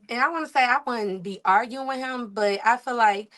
And I want to say I wouldn't be arguing with him, but I feel like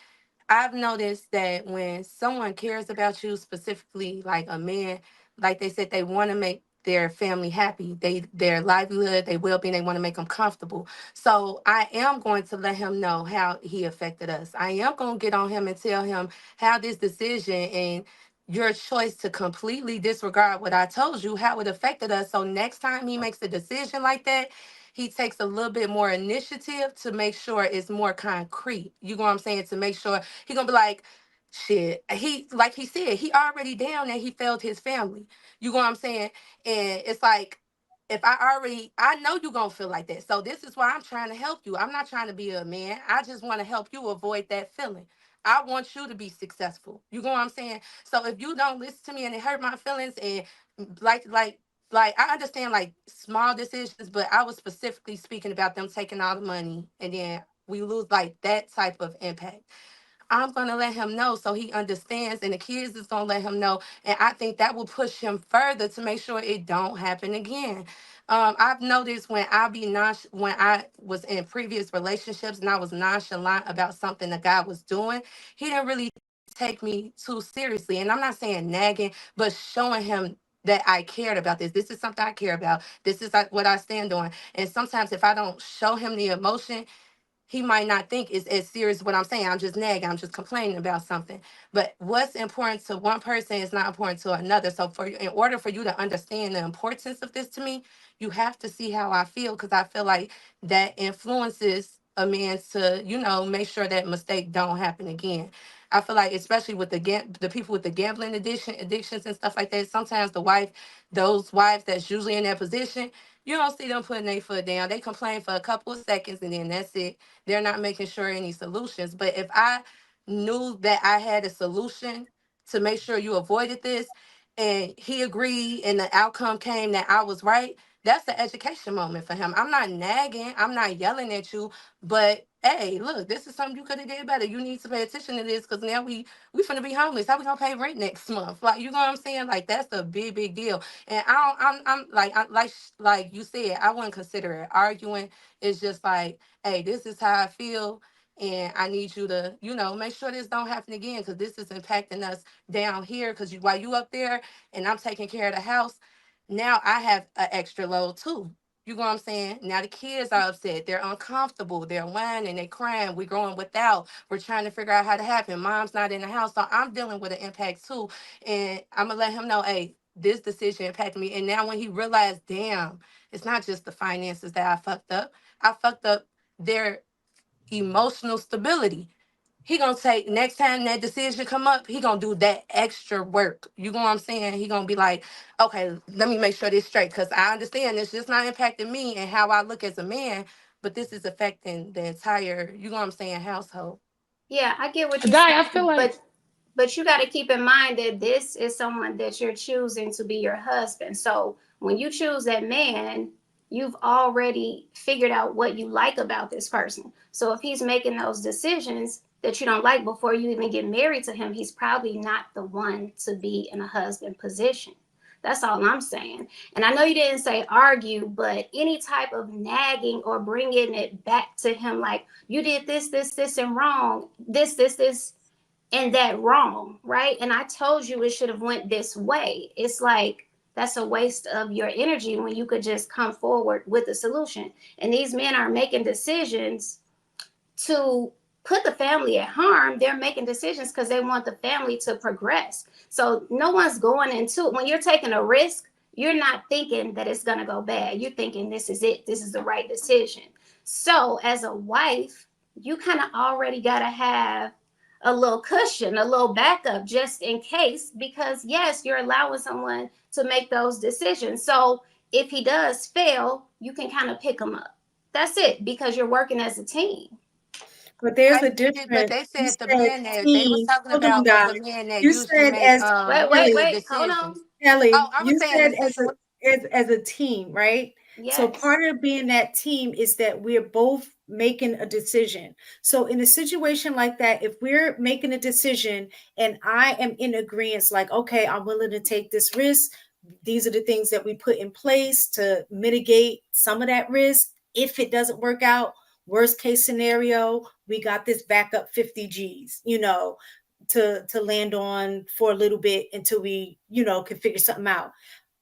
I've noticed that when someone cares about you, specifically like a man, like they said, they want to make their family happy, their livelihood, their well-being, they want to make them comfortable. So I am going to let him know how he affected us. I am going to get on him and tell him how this decision and your choice to completely disregard what I told you, how it affected us. So next time he makes a decision like that, he takes a little bit more initiative to make sure it's more concrete. You know what I'm saying? To make sure he gonna be like, shit. He like he said, he already down that he failed his family. You know what I'm saying? And it's like, if I know you gonna feel like that. So this is why I'm trying to help you. I'm not trying to be a man. I just want to help you avoid that feeling. I want you to be successful. You know what I'm saying? So if you don't listen to me and it hurt my feelings and like I understand like small decisions, but I was specifically speaking about them taking all the money and then we lose like that type of impact. I'm gonna let him know so he understands, and the kids is gonna let him know, and I think that will push him further to make sure it don't happen again. I've noticed when when I was in previous relationships and I was nonchalant about something the guy was doing, he didn't really take me too seriously. And I'm not saying nagging, but showing him that I cared about this. This is something I care about. This is like what I stand on. And sometimes if I don't show him the emotion, he might not think it's as serious as what I'm saying. I'm just nagging. I'm just complaining about something. But what's important to one person is not important to another. So in order for you to understand the importance of this to me, you have to see how I feel because I feel like that influences a man to, make sure that mistake don't happen again. I feel like especially with the people with the gambling addictions and stuff like that, sometimes those wives that's usually in that position, you don't see them putting their foot down. They complain for a couple of seconds and then that's it. They're not making sure any solutions. But if I knew that I had a solution to make sure you avoided this, and he agreed, and the outcome came that I was right, that's the education moment for him. I'm not nagging, I'm not yelling at you, but hey, look, this is something you could have did better. You need to pay attention to this because now we finna be homeless. How we gonna pay rent next month? Like, you know what I'm saying? Like, that's a big deal. And I don't, I'm like you said, I wouldn't consider it arguing. It's just like, hey, this is how I feel. And I need you to, make sure this don't happen again because this is impacting us down here. Because while you up there and I'm taking care of the house, now I have an extra load too. You know what I'm saying? Now the kids are upset. They're uncomfortable. They're whining. They're crying. We're going without. We're trying to figure out how to happen. Mom's not in the house. So I'm dealing with an impact too. And I'm going to let him know, hey, this decision impacted me. And now when he realized, damn, it's not just the finances that I fucked up. I fucked up their emotional stability. He gonna take next time that decision come up, he gonna do that extra work. You know what I'm saying? He gonna be like, okay, let me make sure this straight because I understand it's just not impacting me and how I look as a man, but this is affecting the entire, you know what I'm saying, household. Yeah, I get what you're Di, I saying, feel like but you got to keep in mind that this is someone that you're choosing to be your husband. So when you choose that man, you've already figured out what you like about this person. So if he's making those decisions that you don't like before you even get married to him, he's probably not the one to be in a husband position. That's all I'm saying. And I know you didn't say argue, but any type of nagging or bringing it back to him, like you did this, and wrong, this, and that wrong, right? And I told you it should have went this way. It's like that's a waste of your energy when you could just come forward with a solution. And these men are making decisions to put the family at harm. They're making decisions because they want the family to progress. So no one's going into it. When you're taking a risk, you're not thinking that it's going to go bad. You're thinking this is it. This is the right decision. So as a wife, you kind of already got to have a little cushion, a little backup just in case, because yes, you're allowing someone to make those decisions. So if he does fail, you can kind of pick him up. That's it, because you're working as a team. But there's I a get it, but difference. they You said the said man that they was team. talking Hold on, about was Di. a man that You usually said make as the Kelly, Hold on. decisions. Oh, Kelly, I was you saying the said same. as a team, right? So Yes. part of being that team is that we're both making a decision. So in a situation like that, if we're making a decision and I am in agreement, like, okay, I'm willing to take this risk. These are the things that we put in place to mitigate some of that risk. If it doesn't work out, Worst case scenario, we got this backup 50 G's, to land on for a little bit until we, can figure something out.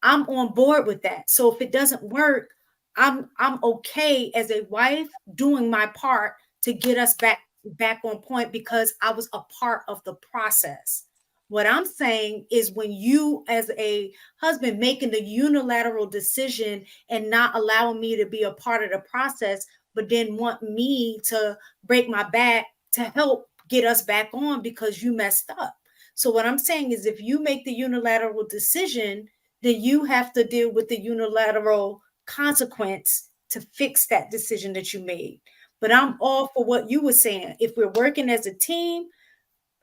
I'm on board with that. So if it doesn't work, I'm okay as a wife doing my part to get us back on point because I was a part of the process. What I'm saying is when you as a husband making the unilateral decision and not allowing me to be a part of the process, but then want me to break my back to help get us back on because you messed up. So what I'm saying is if you make the unilateral decision, then you have to deal with the unilateral consequence to fix that decision that you made. But I'm all for what you were saying. If we're working as a team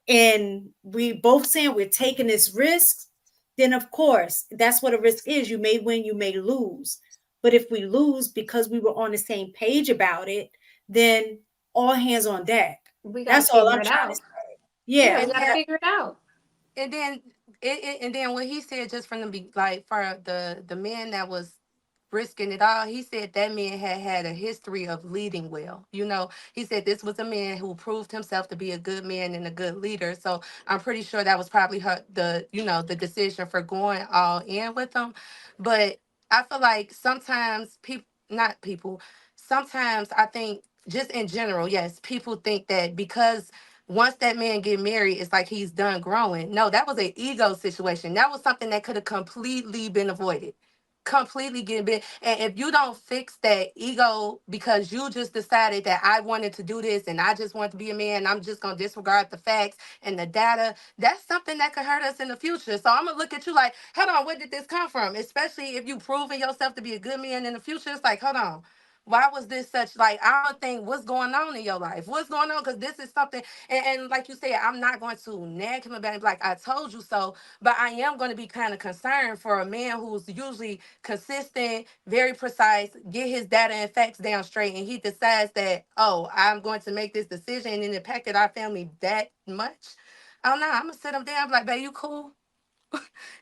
and we both saying we're taking this risk, then of course that's what a risk is. You may win, you may lose. But if we lose because we were on the same page about it, then all hands on deck. We got to That's all figure I'm it trying to out. say. Yeah, Yeah. we And got to then figure it out. and then and then what he said just from the like for the man that was risking it all, he said that man had a history of leading well. He said this was a man who proved himself to be a good man and a good leader. So I'm pretty sure that was probably the decision for going all in with him. But I feel like sometimes people, not people, sometimes I think just in general, yes, people think that because once that man get married, it's like he's done growing. No, that was an ego situation. That was something that could have completely been avoided. Completely getting bit. And if you don't fix that ego because you just decided that I wanted to do this and I just want to be a man, and I'm just gonna disregard the facts and the data, that's something that could hurt us in the future. So I'm gonna look at you like, hold on, where did this come from? Especially if you proving yourself to be a good man in the future. It's like, hold on. Why was this such like I don't think what's going on in your life? What's going on? Because this is something and like you said, I'm not going to nag him about it like I told you so, but I am going to be kind of concerned for a man who's usually consistent, very precise, get his data and facts down straight, and he decides that, oh, I'm going to make this decision and it impacted our family that much. I don't know. I'm gonna sit him down, like, babe, you cool?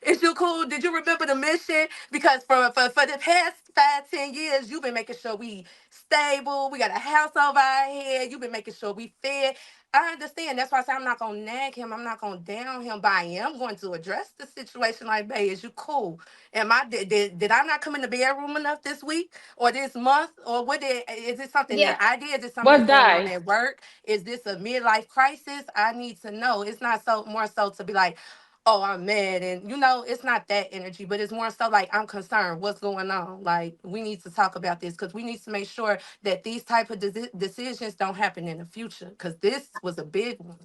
Is you cool? Did you remember the mission? Because for the past 5, 10 years, you've been making sure we stable. We got a house over our head. You've been making sure we fed. I understand. That's why I say I'm not gonna nag him. I'm not gonna down him, but I am going to address the situation. Like, babe, is you cool? Am I did I not come in the bedroom enough this week or this month or what? Is it something Yeah. that I did? Is it something What that's going on die? at work? Is this a midlife crisis? I need to know. It's not so more so to be like, oh, I'm mad. And, it's not that energy, but it's more so like I'm concerned. What's going on? Like, we need to talk about this because we need to make sure that these type of decisions don't happen in the future because this was a big one.